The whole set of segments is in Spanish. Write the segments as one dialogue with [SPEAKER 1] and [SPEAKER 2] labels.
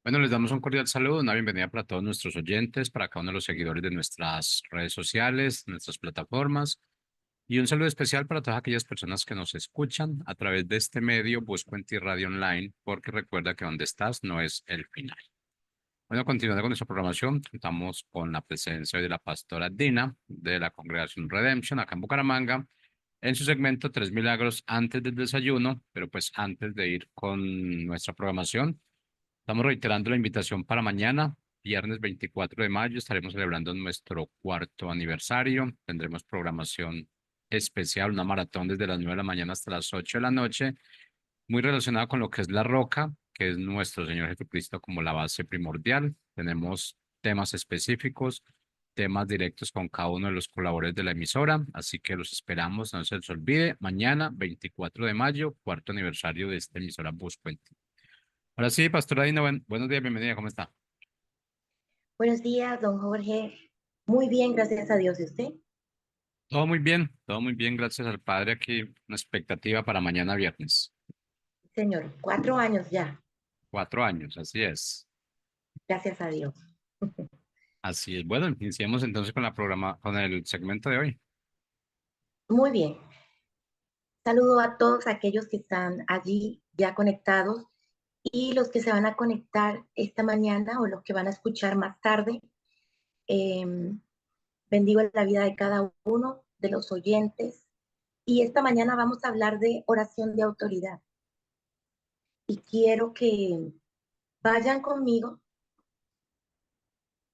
[SPEAKER 1] Bueno, les damos un cordial saludo, una bienvenida para todos nuestros oyentes, para cada uno de los seguidores de nuestras redes sociales, nuestras plataformas, y un saludo especial para todas aquellas personas que nos escuchan a través de este medio Busco en Ti Radio Online, porque recuerda que donde estás no es el final. Bueno, continuando con nuestra programación, contamos con la presencia hoy de la pastora Dina de la Congregación Redemption acá en Bucaramanga, en su segmento Tres Milagros antes del desayuno, pero pues antes de ir con nuestra programación. Estamos reiterando la invitación para mañana, viernes 24 de mayo. Estaremos celebrando nuestro cuarto aniversario. Tendremos programación especial, una maratón desde las 9 de la mañana hasta las 8 de la noche, muy relacionada con lo que es la roca, que es nuestro Señor Jesucristo como la base primordial. Tenemos temas específicos, temas directos con cada uno de los colaboradores de la emisora, así que los esperamos, no se les olvide, mañana 24 de mayo, cuarto aniversario de esta emisora Buscuenti. Ahora sí, Pastora Dina, buenos días, bienvenida, ¿cómo está?
[SPEAKER 2] Buenos días, don Jorge. Muy bien, gracias a Dios. ¿Y usted?
[SPEAKER 1] Todo muy bien, gracias al Padre. Aquí una expectativa para mañana viernes.
[SPEAKER 2] Señor, 4 años ya.
[SPEAKER 1] 4 años, así es.
[SPEAKER 2] Gracias a Dios.
[SPEAKER 1] Así es. Bueno, iniciemos entonces con con el segmento de hoy.
[SPEAKER 2] Muy bien. Saludo a todos aquellos que están allí ya conectados y los que se van a conectar esta mañana o los que van a escuchar más tarde. Eh, Bendigo la vida de cada uno de los oyentes. Y esta mañana vamos a hablar de oración de autoridad. Y quiero que vayan conmigo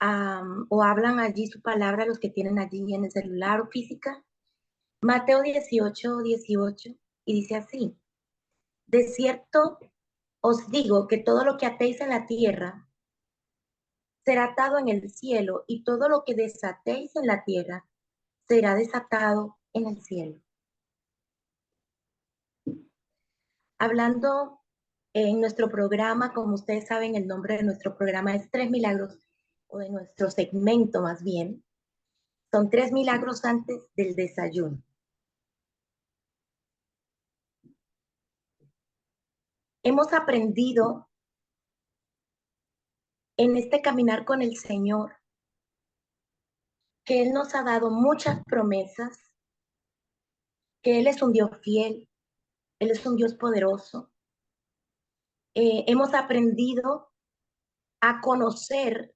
[SPEAKER 2] o hablan allí su palabra, los que tienen allí en el celular o física. Mateo 18:18, y dice así: de cierto os digo que todo lo que atéis en la tierra será atado en el cielo, y todo lo que desatéis en la tierra será desatado en el cielo. Hablando en nuestro programa, como ustedes saben, el nombre de nuestro programa es Tres Milagros, o de nuestro segmento más bien, son tres milagros antes del desayuno. Hemos aprendido en este caminar con el Señor que Él nos ha dado muchas promesas, que Él es un Dios fiel, Él es un Dios poderoso. Hemos aprendido a conocer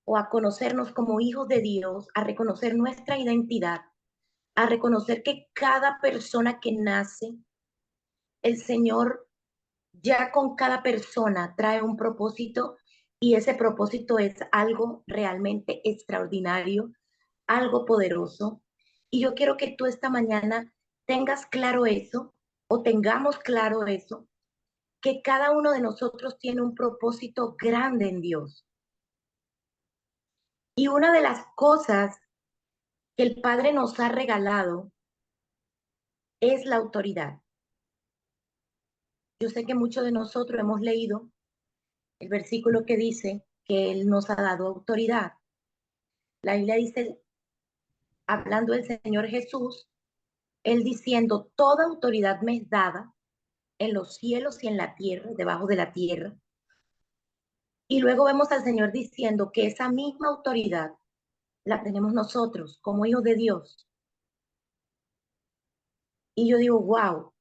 [SPEAKER 2] o a conocernos como hijos de Dios, a reconocer nuestra identidad, a reconocer que cada persona que nace, el Señor ya con cada persona trae un propósito, y ese propósito es algo realmente extraordinario, algo poderoso. Y yo quiero que tú esta mañana tengas claro eso, o tengamos claro eso, que cada uno de nosotros tiene un propósito grande en Dios. Y una de las cosas que el Padre nos ha regalado es la autoridad. Yo sé que muchos de nosotros hemos leído el versículo que dice que Él nos ha dado autoridad. La Biblia dice, hablando del Señor Jesús, Él diciendo: toda autoridad me es dada en los cielos y en la tierra, debajo de la tierra. Y luego vemos al Señor diciendo que esa misma autoridad la tenemos nosotros como hijos de Dios. Y yo digo, wow,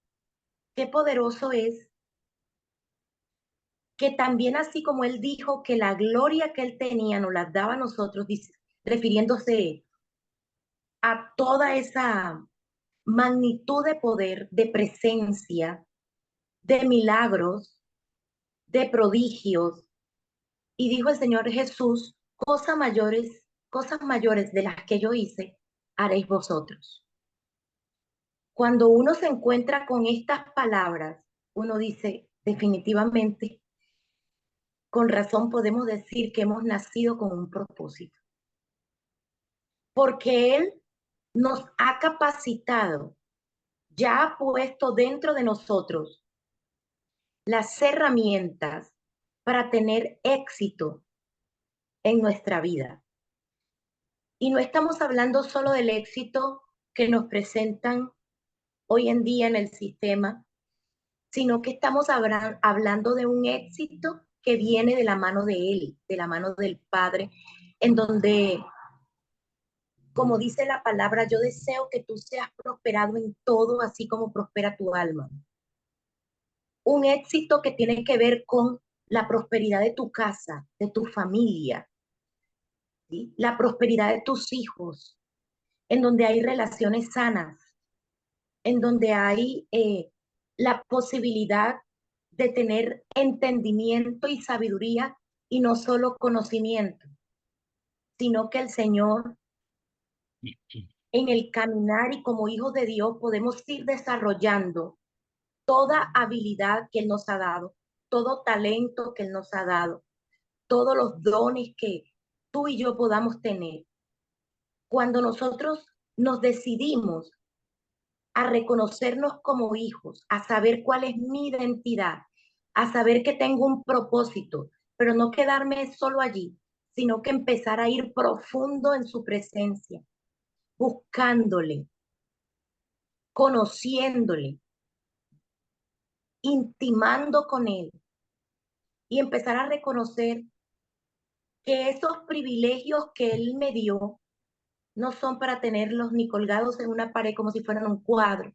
[SPEAKER 2] qué poderoso es que también, así como Él dijo que la gloria que Él tenía nos la daba a nosotros, refiriéndose a toda esa magnitud de poder, de presencia, de milagros, de prodigios. Y dijo el Señor Jesús: cosas mayores de las que yo hice, haréis vosotros. Cuando uno se encuentra con estas palabras, uno dice, definitivamente, con razón podemos decir que hemos nacido con un propósito, porque Él nos ha capacitado, ya ha puesto dentro de nosotros las herramientas para tener éxito en nuestra vida. Y no estamos hablando solo del éxito que nos presentan hoy en día en el sistema, sino que estamos hablando de un éxito que viene de la mano de Él, de la mano del Padre, en donde, como dice la palabra, yo deseo que tú seas prosperado en todo, así como prospera tu alma. Un éxito que tiene que ver con la prosperidad de tu casa, de tu familia, ¿sí? La prosperidad de tus hijos, en donde hay relaciones sanas, en donde hay la posibilidad de tener entendimiento y sabiduría y no solo conocimiento, sino que el Señor en el caminar y como hijos de Dios podemos ir desarrollando toda habilidad que Él nos ha dado, todo talento que Él nos ha dado, todos los dones que tú y yo podamos tener. Cuando nosotros nos decidimos a reconocernos como hijos, a saber cuál es mi identidad, a saber que tengo un propósito, pero no quedarme solo allí, sino que empezar a ir profundo en su presencia, buscándole, conociéndole, intimando con él y empezar a reconocer que esos privilegios que él me dio no son para tenerlos ni colgados en una pared como si fueran un cuadro,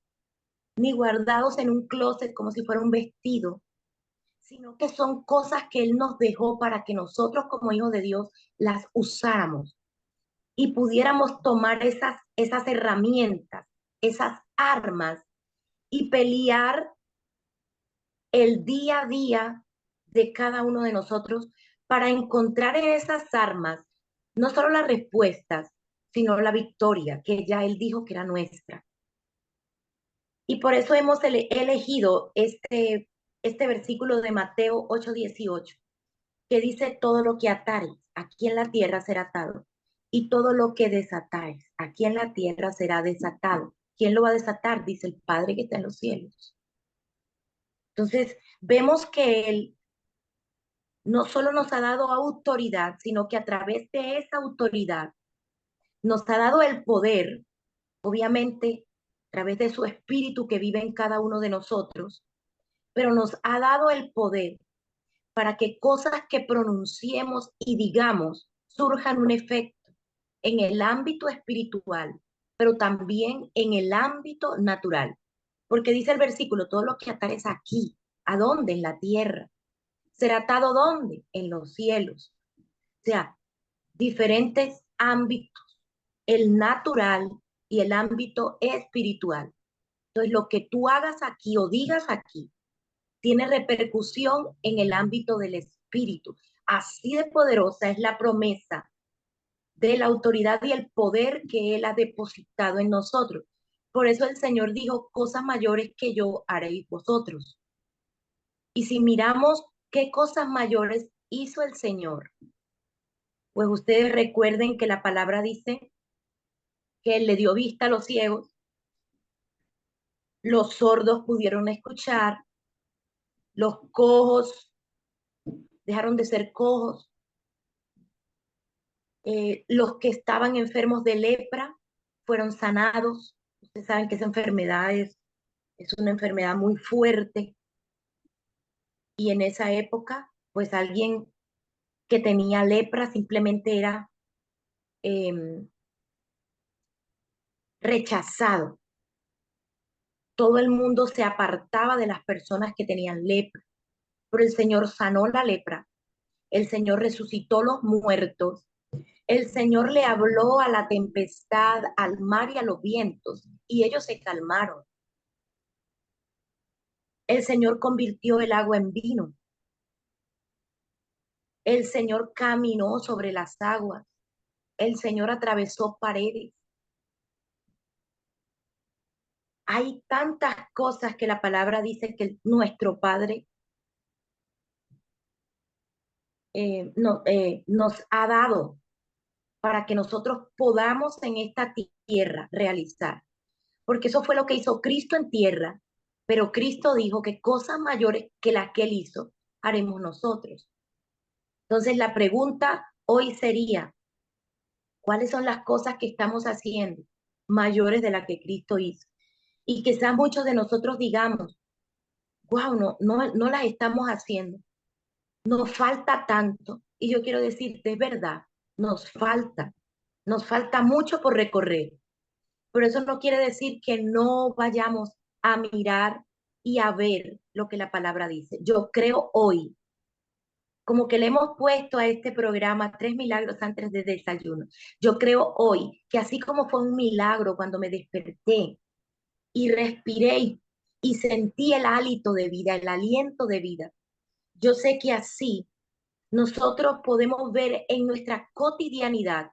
[SPEAKER 2] ni guardados en un closet como si fuera un vestido, sino que son cosas que Él nos dejó para que nosotros como hijos de Dios las usáramos y pudiéramos tomar esas herramientas, esas armas y pelear el día a día de cada uno de nosotros para encontrar en esas armas no solo las respuestas, sino la victoria que ya Él dijo que era nuestra. Y por eso hemos elegido este versículo de Mateo 8:18 que dice todo lo que atares aquí en la tierra será atado y todo lo que desatares aquí en la tierra será desatado. ¿Quién lo va a desatar? Dice el Padre que está en los cielos. Entonces, vemos que Él no solo nos ha dado autoridad, sino que a través de esa autoridad nos ha dado el poder, obviamente, a través de su espíritu que vive en cada uno de nosotros, pero nos ha dado el poder para que cosas que pronunciemos y digamos surjan un efecto en el ámbito espiritual, pero también en el ámbito natural. Porque dice el versículo, todo lo que atares aquí, ¿a dónde? En la tierra. ¿Será atado dónde? En los cielos. O sea, diferentes ámbitos, el natural y el ámbito espiritual. Entonces, lo que tú hagas aquí o digas aquí tiene repercusión en el ámbito del espíritu. Así de poderosa es la promesa de la autoridad y el poder que Él ha depositado en nosotros. Por eso el Señor dijo, cosas mayores que yo haréis vosotros. Y si miramos qué cosas mayores hizo el Señor, pues ustedes recuerden que la palabra dice que Él le dio vista a los ciegos, los sordos pudieron escuchar, los cojos dejaron de ser cojos, los que estaban enfermos de lepra fueron sanados. Ustedes saben que esa enfermedad es una enfermedad muy fuerte y en esa época, pues alguien que tenía lepra simplemente era eh, rechazado. Todo el mundo se apartaba de las personas que tenían lepra, pero el Señor sanó la lepra, el Señor resucitó los muertos, el Señor le habló a la tempestad, al mar y a los vientos, y ellos se calmaron. El Señor convirtió el agua en vino. El Señor caminó sobre las aguas. El Señor atravesó paredes. Hay tantas cosas que la palabra dice que nuestro Padre nos ha dado para que nosotros podamos en esta tierra realizar. Porque eso fue lo que hizo Cristo en tierra, pero Cristo dijo que cosas mayores que las que Él hizo, haremos nosotros. Entonces la pregunta hoy sería, ¿cuáles son las cosas que estamos haciendo mayores de las que Cristo hizo? Y quizás muchos de nosotros digamos, wow, no las estamos haciendo. nos falta tanto. Y yo quiero decirte, es verdad, nos falta mucho por recorrer. Pero eso no quiere decir que no vayamos a mirar y a ver lo que la palabra dice. Yo creo hoy, como que le hemos puesto a este programa 3 milagros antes de desayuno. Yo creo hoy que así como fue un milagro cuando me desperté y respiré y sentí el hálito de vida, el aliento de vida, yo sé que así nosotros podemos ver en nuestra cotidianidad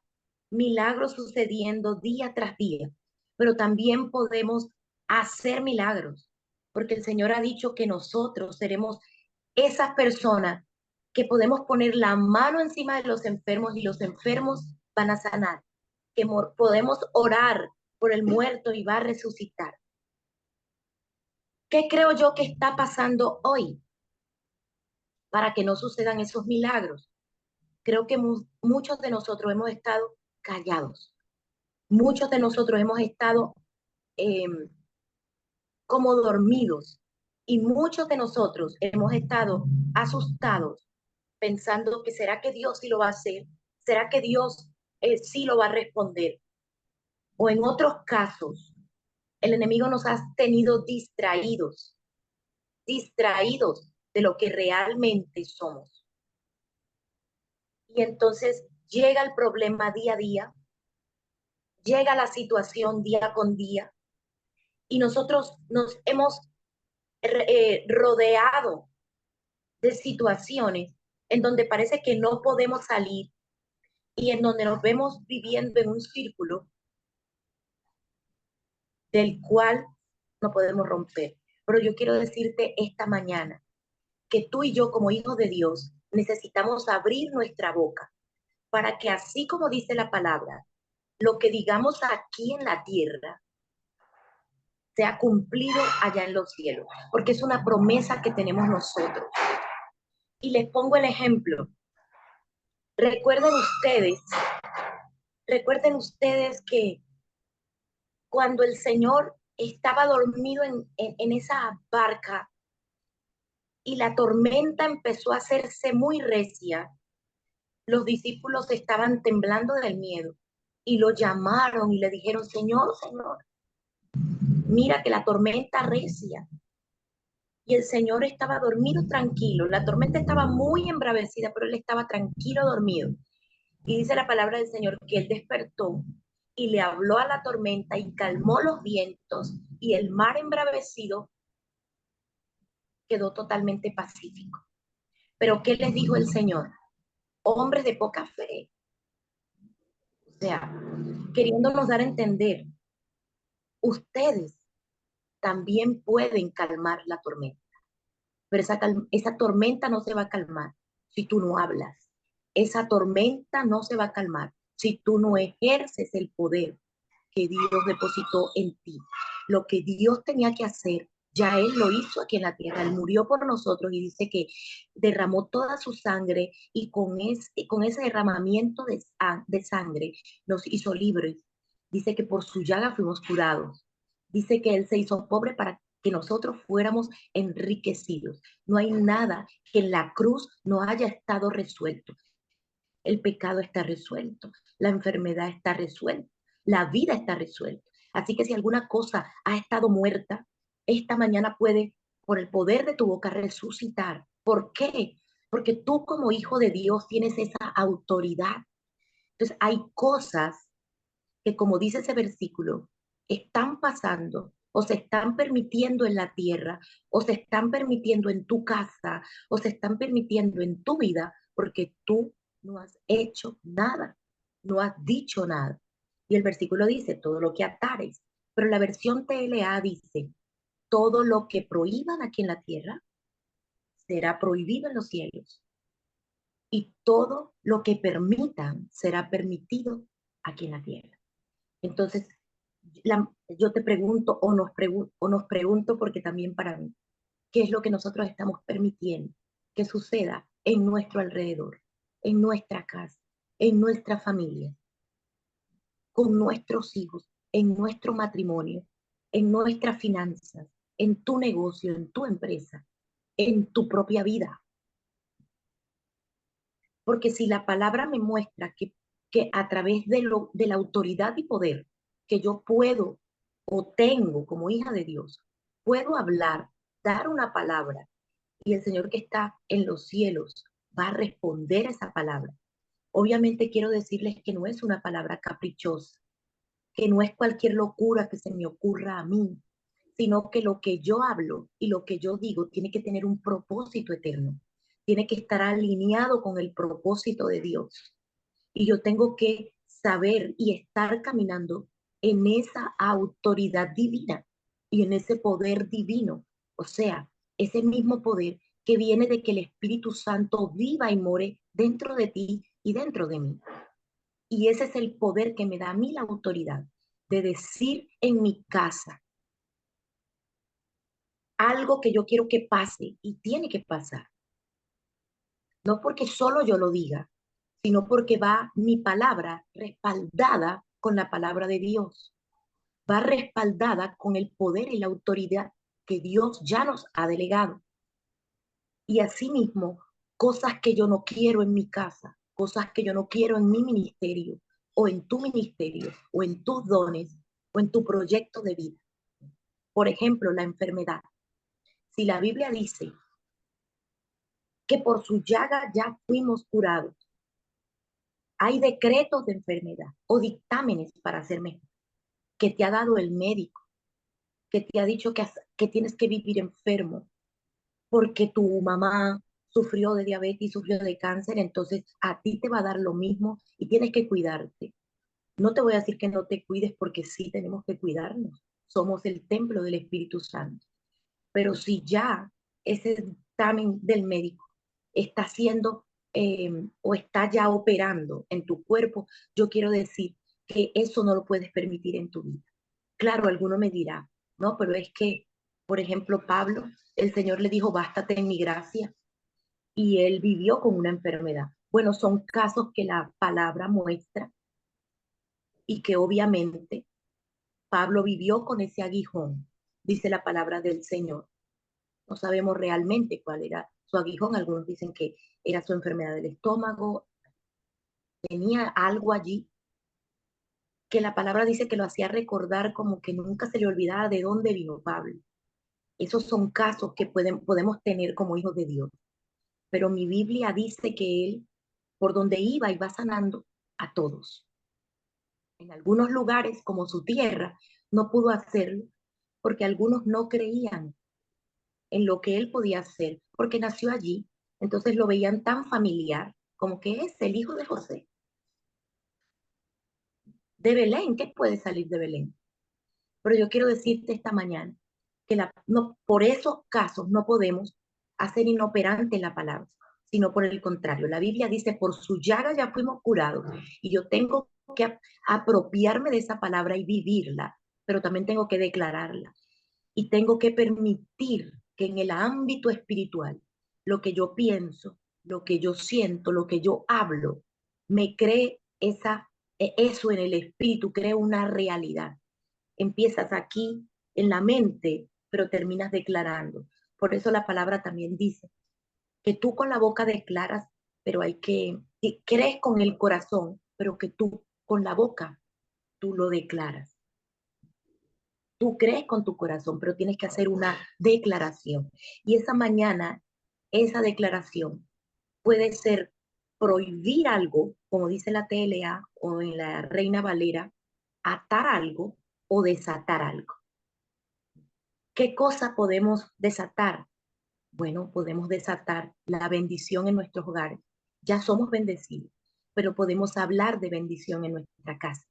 [SPEAKER 2] milagros sucediendo día tras día, pero también podemos hacer milagros, porque el Señor ha dicho que nosotros seremos esas personas que podemos poner la mano encima de los enfermos y los enfermos van a sanar, que podemos orar por el muerto y va a resucitar. ¿Qué creo yo que está pasando hoy para que no sucedan esos milagros? Creo que muchos de nosotros hemos estado callados. Muchos de nosotros hemos estado eh, como dormidos y muchos de nosotros hemos estado asustados pensando que será que Dios sí lo va a hacer, será que Dios sí lo va a responder. O en otros casos, el enemigo nos ha tenido distraídos, distraídos de lo que realmente somos. Y entonces llega el problema día a día, llega la situación día con día y nosotros nos hemos rodeado de situaciones en donde parece que no podemos salir y en donde nos vemos viviendo en un círculo del cual no podemos romper. Pero yo quiero decirte esta mañana que tú y yo como hijos de Dios necesitamos abrir nuestra boca para que así como dice la palabra, lo que digamos aquí en la tierra sea cumplido allá en los cielos, porque es una promesa que tenemos nosotros. Y les pongo el ejemplo. Recuerden ustedes, recuerden ustedes que cuando el Señor estaba dormido en esa barca y la tormenta empezó a hacerse muy recia, los discípulos estaban temblando del miedo y lo llamaron y le dijeron, Señor, Señor, mira que la tormenta recia. Y el Señor estaba dormido tranquilo. La tormenta estaba muy embravecida, pero él estaba tranquilo dormido. Y dice la palabra del Señor que él despertó y le habló a la tormenta y calmó los vientos y el mar embravecido quedó totalmente pacífico. Pero ¿qué les dijo el Señor? Hombres de poca fe. O sea, queriéndonos dar a entender, ustedes también pueden calmar la tormenta. Pero esa tormenta no se va a calmar si tú no hablas. Esa tormenta no se va a calmar si tú no ejerces el poder que Dios depositó en ti. Lo que Dios tenía que hacer, ya Él lo hizo aquí en la tierra. Él murió por nosotros y dice que derramó toda su sangre y con ese derramamiento de sangre nos hizo libres. Dice que por su llaga fuimos curados. Dice que Él se hizo pobre para que nosotros fuéramos enriquecidos. No hay nada que en la cruz no haya estado resuelto. El pecado está resuelto, la enfermedad está resuelta, la vida está resuelta. Así que si alguna cosa ha estado muerta, esta mañana puede, por el poder de tu boca, resucitar. ¿Por qué? Porque tú como hijo de Dios tienes esa autoridad. Entonces hay cosas que, como dice ese versículo, están pasando o se están permitiendo en la tierra o se están permitiendo en tu casa o se están permitiendo en tu vida porque tú no has hecho nada, no has dicho nada. Y el versículo dice, todo lo que atares, pero la versión TLA dice, todo lo que prohíban aquí en la tierra será prohibido en los cielos y todo lo que permitan será permitido aquí en la tierra. Entonces, yo te pregunto o nos pregunto porque también para mí, ¿qué es lo que nosotros estamos permitiendo que suceda en nuestro alrededor, en nuestra casa, en nuestra familia, con nuestros hijos, en nuestro matrimonio, en nuestras finanzas, en tu negocio, en tu empresa, en tu propia vida? Porque si la palabra me muestra que a través de la autoridad y poder que yo puedo o tengo como hija de Dios, puedo hablar, dar una palabra, y el Señor que está en los cielos va a responder a esa palabra. Obviamente quiero decirles que no es una palabra caprichosa, que no es cualquier locura que se me ocurra a mí, sino que lo que yo hablo y lo que yo digo tiene que tener un propósito eterno, tiene que estar alineado con el propósito de Dios. Y yo tengo que saber y estar caminando en esa autoridad divina y en ese poder divino. O sea, ese mismo poder que viene de que el Espíritu Santo viva y more dentro de ti y dentro de mí. Y ese es el poder que me da a mí la autoridad de decir en mi casa algo que yo quiero que pase y tiene que pasar. No porque solo yo lo diga, sino porque va mi palabra respaldada con la palabra de Dios. Va respaldada con el poder y la autoridad que Dios ya nos ha delegado. Y asimismo, cosas que yo no quiero en mi casa, cosas que yo no quiero en mi ministerio, o en tu ministerio, o en tus dones, o en tu proyecto de vida. Por ejemplo, la enfermedad. Si la Biblia dice que por su llaga ya fuimos curados, hay decretos de enfermedad o dictámenes para hacer mejor, que te ha dado el médico, que te ha dicho que tienes que vivir enfermo porque tu mamá sufrió de diabetes, sufrió de cáncer, entonces a ti te va a dar lo mismo y tienes que cuidarte. No te voy a decir que no te cuides porque sí tenemos que cuidarnos. Somos el templo del Espíritu Santo. Pero si ya ese dictamen del médico está haciendo o está ya operando en tu cuerpo, yo quiero decir que eso no lo puedes permitir en tu vida. Claro, alguno me dirá, no, pero es que, por ejemplo, Pablo, el Señor le dijo, bástate en mi gracia, y él vivió con una enfermedad. Bueno, son casos que la palabra muestra y que obviamente Pablo vivió con ese aguijón, dice la palabra del Señor. No sabemos realmente cuál era su aguijón. Algunos dicen que era su enfermedad del estómago. Tenía algo allí que la palabra dice que lo hacía recordar como que nunca se le olvidaba de dónde vino Pablo. Esos son casos que podemos tener como hijos de Dios. Pero mi Biblia dice que él, por donde iba sanando a todos. En algunos lugares, como su tierra, no pudo hacerlo porque algunos no creían en lo que él podía hacer, porque nació allí, entonces lo veían tan familiar, como que es el hijo de José. De Belén, ¿qué puede salir de Belén? Pero yo quiero decirte esta mañana que no, por esos casos no podemos hacer inoperante la palabra, sino por el contrario. La Biblia dice, por su llaga ya fuimos curados, y yo tengo que apropiarme de esa palabra y vivirla, pero también tengo que declararla. Y tengo que permitir que en el ámbito espiritual, lo que yo pienso, lo que yo siento, lo que yo hablo, me cree eso en el espíritu, cree una realidad. Empiezas aquí en la mente, pero terminas declarando. Por eso la palabra también dice que tú con la boca declaras, pero crees con el corazón, pero que tú con la boca tú lo declaras. Tú crees con tu corazón, pero tienes que hacer una declaración. Y esa mañana, esa declaración puede ser prohibir algo, como dice la TLA o en la Reina Valera, atar algo o desatar algo. ¿Qué cosa podemos desatar? Bueno, podemos desatar la bendición en nuestros hogares. Ya somos bendecidos, pero podemos hablar de bendición en nuestra casa.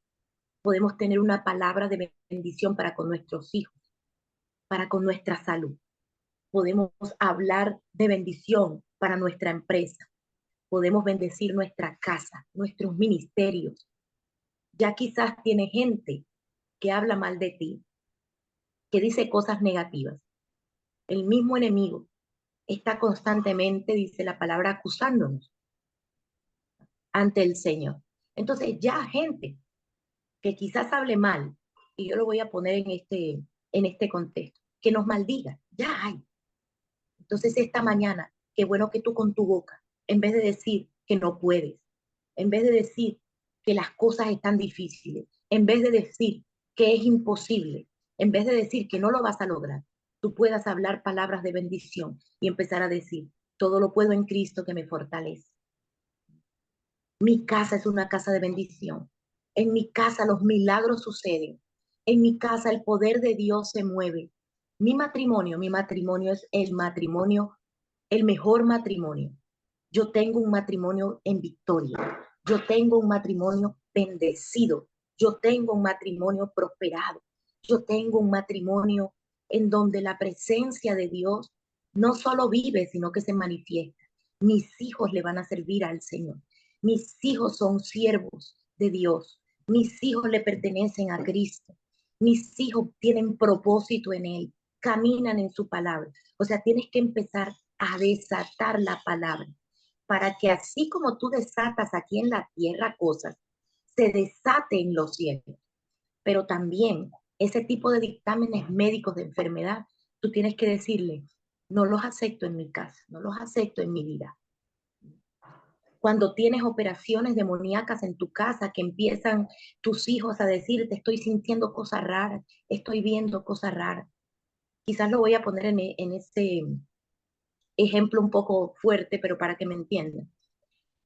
[SPEAKER 2] Podemos tener una palabra de bendición para con nuestros hijos, para con nuestra salud. Podemos hablar de bendición para nuestra empresa. Podemos bendecir nuestra casa, nuestros ministerios. Ya quizás tiene gente que habla mal de ti, que dice cosas negativas. El mismo enemigo está constantemente, dice la palabra, acusándonos ante el Señor. Entonces ya gente que quizás hable mal, y yo lo voy a poner en este contexto, que nos maldiga, ya hay. Entonces esta mañana, qué bueno que tú con tu boca, en vez de decir, que no puedes, en vez de decir que las cosas están difíciles, en vez de decir que es imposible, en vez de decir que no lo vas a lograr, tú puedas hablar palabras de bendición y empezar a decir, todo lo puedo en Cristo que me fortalece. Mi casa es una casa de bendición. En mi casa los milagros suceden. En mi casa el poder de Dios se mueve. Mi matrimonio es el matrimonio, el mejor matrimonio. Yo tengo un matrimonio en victoria. Yo tengo un matrimonio bendecido. Yo tengo un matrimonio prosperado. Yo tengo un matrimonio en donde la presencia de Dios no solo vive, sino que se manifiesta. Mis hijos le van a servir al Señor. Mis hijos son siervos de Dios. Mis hijos le pertenecen a Cristo. Mis hijos tienen propósito en Él. Caminan en su palabra. O sea, tienes que empezar a desatar la palabra para que así como tú desatas aquí en la tierra cosas, se desate en los cielos. Pero también ese tipo de dictámenes médicos de enfermedad, tú tienes que decirle, no los acepto en mi casa, no los acepto en mi vida. Cuando tienes operaciones demoníacas en tu casa que empiezan tus hijos a decirte, estoy sintiendo cosas raras, estoy viendo cosas raras. Quizás lo voy a poner en ese ejemplo un poco fuerte, pero para que me entiendan.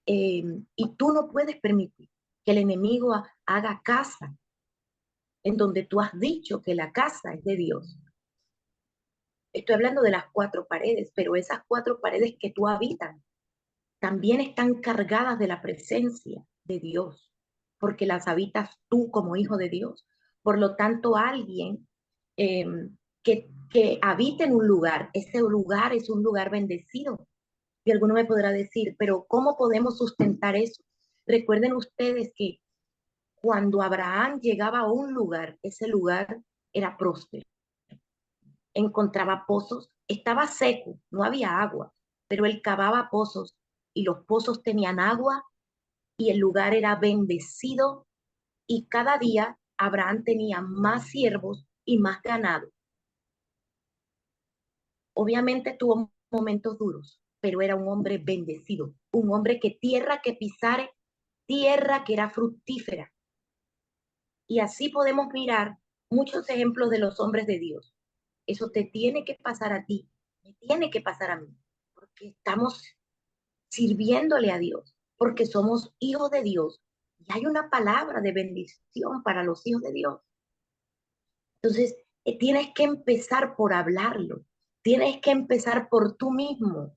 [SPEAKER 2] Y tú no puedes permitir que el enemigo haga casa en donde tú has dicho que la casa es de Dios. Estoy hablando de las cuatro paredes, pero esas cuatro paredes que tú habitas también están cargadas de la presencia de Dios, porque las habitas tú como hijo de Dios. Por lo tanto, alguien eh, que habita en un lugar, ese lugar es un lugar bendecido. Y alguno me podrá decir, pero ¿cómo podemos sustentar eso? Recuerden ustedes que cuando Abraham llegaba a un lugar, ese lugar era próspero. Encontraba pozos, estaba seco, no había agua, pero él cavaba pozos y los pozos tenían agua y el lugar era bendecido y cada día Abraham tenía más siervos y más ganado. Obviamente tuvo momentos duros, pero era un hombre bendecido, un hombre que tierra que pisare, tierra que era fructífera. Y así podemos mirar muchos ejemplos de los hombres de Dios. Eso te tiene que pasar a ti, me tiene que pasar a mí, porque estamos sirviéndole a Dios, porque somos hijos de Dios. Y hay una palabra de bendición para los hijos de Dios. Entonces, tienes que empezar por hablarlo, tienes que empezar por tú mismo,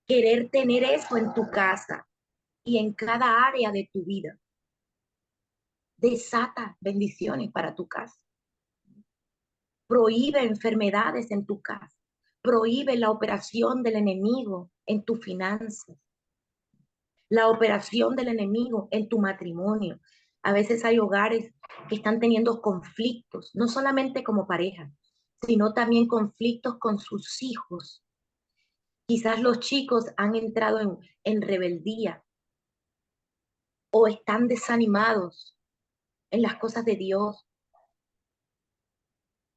[SPEAKER 2] querer tener eso en tu casa y en cada área de tu vida. Desata bendiciones para tu casa. Prohíbe enfermedades en tu casa. Prohíbe la operación del enemigo en tus finanzas. La operación del enemigo en tu matrimonio. A veces hay hogares que están teniendo conflictos, no solamente como pareja, sino también conflictos con sus hijos. Quizás los chicos han entrado en rebeldía o están desanimados en las cosas de Dios,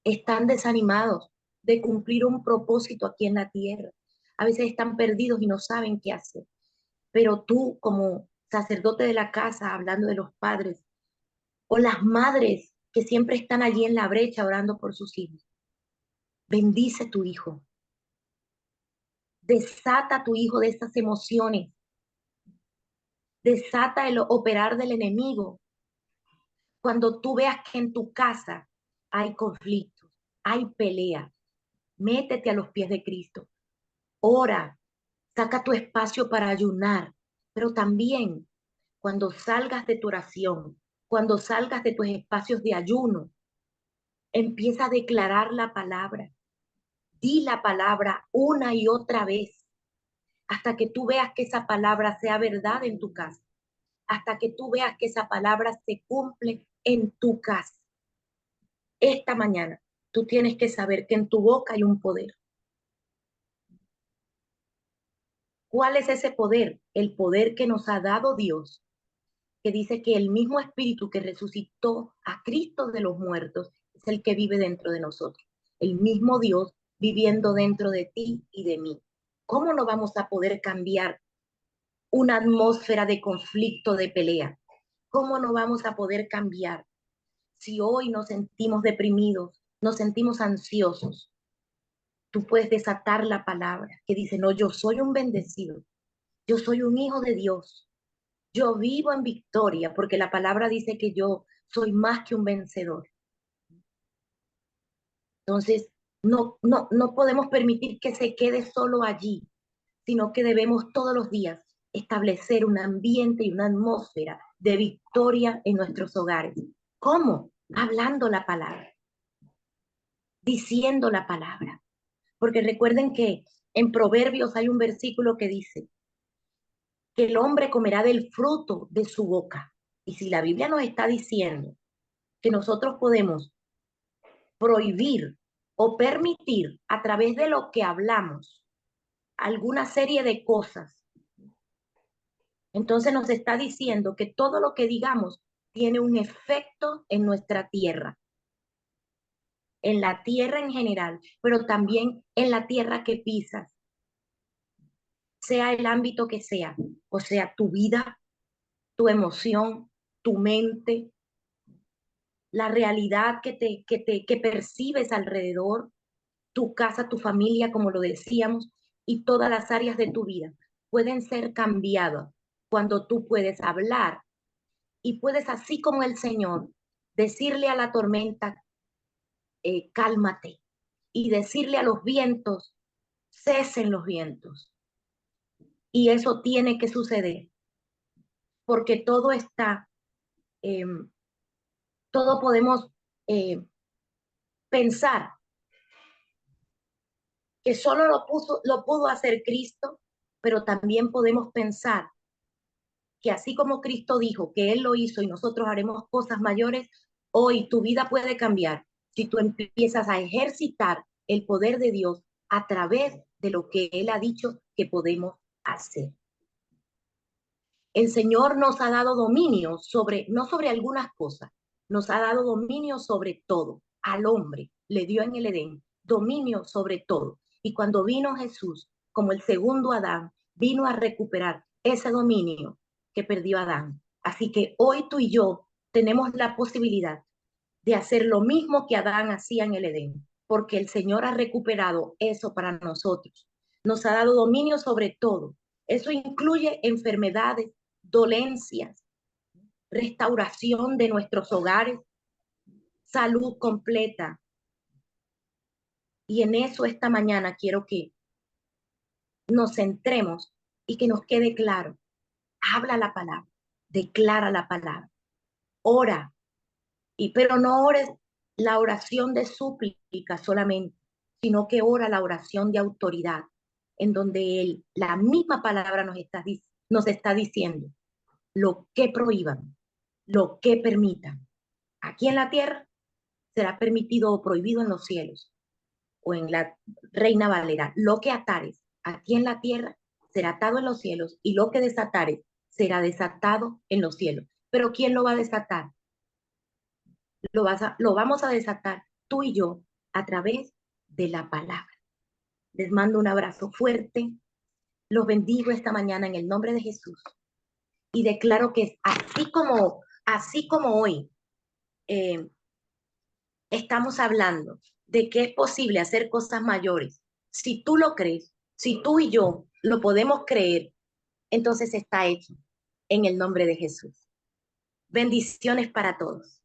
[SPEAKER 2] están desanimados de cumplir un propósito aquí en la tierra. A veces están perdidos y no saben qué hacer. Pero tú, como sacerdote de la casa, hablando de los padres, o las madres que siempre están allí en la brecha orando por sus hijos, bendice tu hijo. Desata a tu hijo de esas emociones. Desata el operar del enemigo. Cuando tú veas que en tu casa hay conflictos, hay pelea, métete a los pies de Cristo. Ora, saca tu espacio para ayunar, pero también cuando salgas de tu oración, cuando salgas de tus espacios de ayuno, empieza a declarar la palabra. Di la palabra una y otra vez hasta que tú veas que esa palabra sea verdad en tu casa, hasta que tú veas que esa palabra se cumple en tu casa. Esta mañana tú tienes que saber que en tu boca hay un poder. ¿Cuál es ese poder? El poder que nos ha dado Dios, que dice que el mismo espíritu que resucitó a Cristo de los muertos es el que vive dentro de nosotros. El mismo Dios viviendo dentro de ti y de mí. ¿Cómo no vamos a poder cambiar una atmósfera de conflicto, de pelea. ¿Cómo no vamos a poder cambiar si hoy nos sentimos deprimidos, nos sentimos ansiosos? Tú puedes desatar la palabra que dice, no, yo soy un bendecido, yo soy un hijo de Dios, yo vivo en victoria, porque la palabra dice que yo soy más que un vencedor. Entonces, no podemos permitir que se quede solo allí, sino que debemos todos los días establecer un ambiente y una atmósfera de victoria en nuestros hogares. ¿Cómo? Hablando la palabra, diciendo la palabra. Porque recuerden que en Proverbios hay un versículo que dice que el hombre comerá del fruto de su boca. Y si la Biblia nos está diciendo que nosotros podemos prohibir o permitir a través de lo que hablamos alguna serie de cosas, entonces nos está diciendo que todo lo que digamos tiene un efecto en nuestra tierra, en la tierra en general, pero también en la tierra que pisas, sea el ámbito que sea, o sea, tu vida, tu emoción, tu mente, la realidad que percibes alrededor, tu casa, tu familia, como lo decíamos, y todas las áreas de tu vida pueden ser cambiadas cuando tú puedes hablar y puedes, así como el Señor, decirle a la tormenta, cálmate, y decirle a los vientos, cesen los vientos. Y eso tiene que suceder, porque todo está, eh, todo podemos eh, pensar que solo lo pudo hacer Cristo, pero también podemos pensar que así como Cristo dijo que Él lo hizo y nosotros haremos cosas mayores, hoy tu vida puede cambiar si tú empiezas a ejercitar el poder de Dios a través de lo que Él ha dicho que podemos hacer. El Señor nos ha dado dominio sobre, no sobre algunas cosas, nos ha dado dominio sobre todo. Al hombre le dio en el Edén dominio sobre todo. Y cuando vino Jesús, como el segundo Adán, vino a recuperar ese dominio que perdió Adán. Así que hoy tú y yo tenemos la posibilidad de hacer lo mismo que Adán hacía en el Edén, porque el Señor ha recuperado eso para nosotros. Nos ha dado dominio sobre todo. Eso incluye enfermedades, dolencias, restauración de nuestros hogares, salud completa. Y en eso esta mañana quiero que nos centremos y que nos quede claro. Habla la palabra, declara la palabra, ora, pero no ores la oración de súplica solamente, sino que ora la oración de autoridad, en donde la misma palabra nos está diciendo lo que prohíban, lo que permitan. Aquí en la tierra será permitido o prohibido en los cielos, o en la Reina Valera, lo que atares aquí en la tierra será atado en los cielos, y lo que desatares será desatado en los cielos. Pero ¿quién lo va a desatar? Lo vamos a desatar tú y yo a través de la palabra. Les mando un abrazo fuerte, los bendigo esta mañana en el nombre de Jesús y declaro que así como hoy eh, estamos hablando de que es posible hacer cosas mayores, si tú lo crees, si tú y yo lo podemos creer, entonces está hecho en el nombre de Jesús. Bendiciones para todos.